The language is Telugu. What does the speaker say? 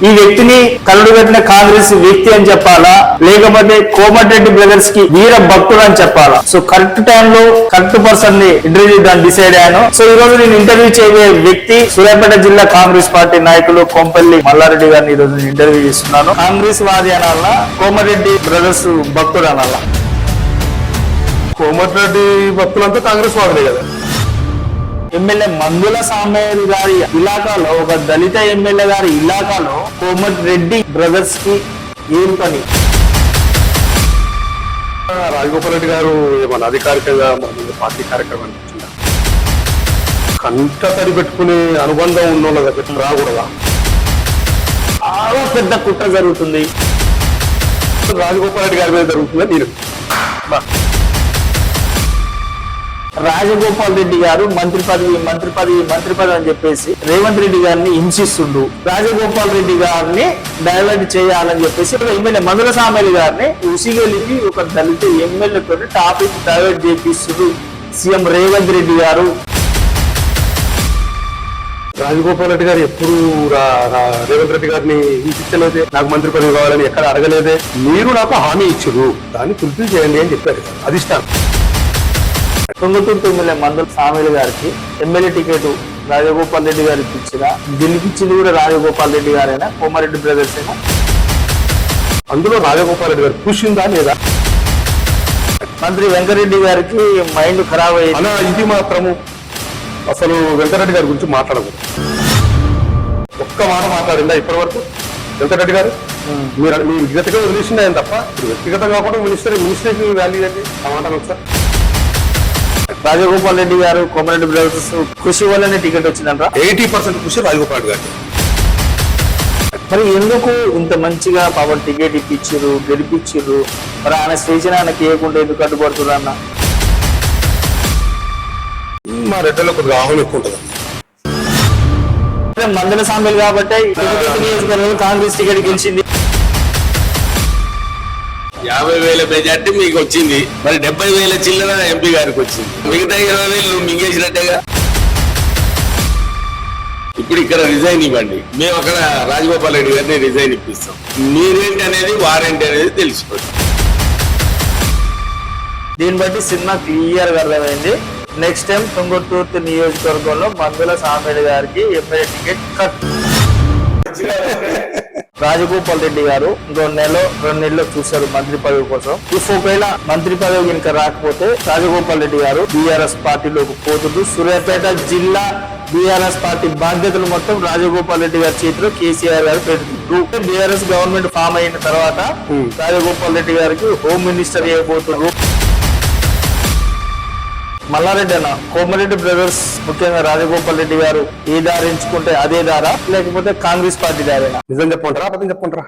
ఈ వ్యక్తిని కళ్ళు పెట్టిన కాంగ్రెస్ వ్యక్తి అని చెప్పాలా, లేకపోతే కోమటిరెడ్డి బ్రదర్స్ కి వీర భక్తుడు అని చెప్పాలా? సో కరెక్ట్ టైం లో కరెక్ట్ పర్సన్ ని ఇంటర్వ్యూ డిసైడ్ అయ్యాను. సో ఈ రోజు నేను ఇంటర్వ్యూ చేయబోయే వ్యక్తి సూర్యాపేట జిల్లా కాంగ్రెస్ పార్టీ నాయకులు కొంపల్లి మల్లారెడ్డి గారిని ఈ రోజు ఇంటర్వ్యూ చేస్తున్నాను. కాంగ్రెస్ వాది అనాలా, కోమటిరెడ్డి బ్రదర్స్ భక్తుడు అనాలా? కోమటిరెడ్డి భక్తులంతా కాంగ్రెస్ వాదులే కదా. ఎమ్మెల్యే మందుల సామయ్య గారి ఇలాకాలో, ఒక దళిత ఎమ్మెల్యే గారి ఇలాకాలో కోమటిరెడ్డి బ్రదర్స్ కి ఏం పని? రాజగోపాల్ రెడ్డి గారు ఏమన్నా అధికారికంగా మన పార్టీ కార్యక్రమం అనిపించిందా? కంట తడి పెట్టుకునే అనుబంధం ఉన్న వాళ్ళ దగ్గర రాకూడదా? చాలా పెద్ద కుట్ర జరుగుతుంది. రాజగోపాల్ రెడ్డి గారి మీద జరుగుతుందా? నేను రాజగోపాల్ రెడ్డి గారు మంత్రి పదవి అని చెప్పేసి రేవంత్ రెడ్డి గారిని హింసిస్తుండు. రాజగోపాల్ రెడ్డి గారిని డైవర్ట్ చేయాలని చెప్పేసి ఎమ్మెల్యే మందుల సామయ్య గారిని ఉసిగలిపి ఒక దళిత ఎమ్మెల్యేతో టాపిక్ డైవర్ట్ చేపిస్తుడు సీఎం రేవంత్ రెడ్డి గారు. రాజగోపాల్ రెడ్డి గారు ఎప్పుడు రేవంత్ రెడ్డి గారిని హింసించలేదే, నాకు మంత్రి పదవి కావాలని ఎక్కడ అడగలేదే. మీరు నాకు హామీ ఇచ్చారు, దాన్ని ఫుల్ఫిల్ చేయండి అని చెప్పారు. అధిష్టానం తుంగతుర్తి ఎమ్మెల్యే మందుల సామయ్య గారికి ఎమ్మెల్యే టికెట్ రాజగోపాల్ రెడ్డి గారు ఇప్పించిన, గెలిపించింది కూడా రాజగోపాల్ రెడ్డి గారైనా కోమారెడ్డి బ్రదర్స్ అయినా? అందులో రాజగోపాల్ రెడ్డి గారు కూర్చుందా లేదా? మంత్రి వెంకరెడ్డి గారికి మైండ్ ఖరాబ్ అయ్యింది. అలా ఇది మాత్రము అసలు వెంకరెడ్డి గారి గురించి మాట్లాడకూడదు. ఒక్క మాట మాట్లాడిందా ఇప్పటి వరకు వెంకరెడ్డి గారు? మీరు మీ వ్యక్తిగతంగా వదిలేసింది ఆయన తప్ప, వ్యక్తిగతంగా కూడా మినిస్టర్కి వాల్యూ ఏంటి? ఆ మాట ఒకసారి. రాజగోపాల్ రెడ్డి గారు కోమరెడ్డి బ్రదర్స్ కృషి వల్లనే టికెట్ వచ్చిందంట. 80% కృషి రాజగోపాల్ రెడ్డి గారు. మరి ఎందుకు ఇంత మంచిగా పాపం టికెట్ ఇప్పించారు, గెలిపించారు, మరి ఆయన స్టేషన్ ఆయనకి ఇవ్వకుండా ఎందుకు అడ్డుపడుతున్నారు అన్న? మా రెడ్డిలో కొద్దిగా ఆహ్వానం ఎక్కువ ఉంటుంది. మందుల సామీలు కాబట్టి కాంగ్రెస్ టికెట్ గెలిచింది. 50,000 మెజార్టీ మీకు వచ్చింది, మరి 70,000 చిల్లర ఎంపీ గారికి వచ్చింది. మిగతా 20,000 నువ్వు మింగేసినట్టేగా. ఇప్పుడు ఇక్కడ రిజైన్ ఇవ్వండి, మేము అక్కడ రాజగోపాల్ రెడ్డి గారిని రిజైన్ ఇప్పిస్తాం. మీరేంటి అనేది వారేంటి అనేది తెలుసుకోండి. దీన్ని బట్టి సినిమా క్లియర్ గా అర్థమైంది. నెక్స్ట్ టైం తుంగతుర్తి నియోజకవర్గంలో మందుల సామయ్య గారికి MLA ticket cut. Rajagopal Reddy గారు ఇంకో 2 నెలలు చూస్తారు మంత్రి పదవి కోసం. ఇఫ్ ఒకవేళ మంత్రి పదవి కనుక రాకపోతే రాజగోపాల్ రెడ్డి గారు బీఆర్ఎస్ పార్టీలోకి పోతుండు. సూర్యాపేట జిల్లా బీఆర్ఎస్ పార్టీ బాధ్యతలు మొత్తం రాజగోపాల్ రెడ్డి గారి చేతిలో కేసీఆర్ గారు పెడుతుండ్రు. బీఆర్ఎస్ గవర్నమెంట్ ఫామ్ అయిన తర్వాత రాజగోపాల్ రెడ్డి గారికి హోమ్ మినిస్టర్ చేయబోతున్నారు. మల్లారెడ్డి అన్న, కోమరెడ్డి బ్రదర్స్ ముఖ్యంగా రాజగోపాల్ రెడ్డి గారు ఏ దారి ఎంచుకుంటే అదే దారా, లేకపోతే కాంగ్రెస్ పార్టీ దారేనా? నిజం చెప్పుకుంటారా అబద్ధం చెప్పుకుంటారా?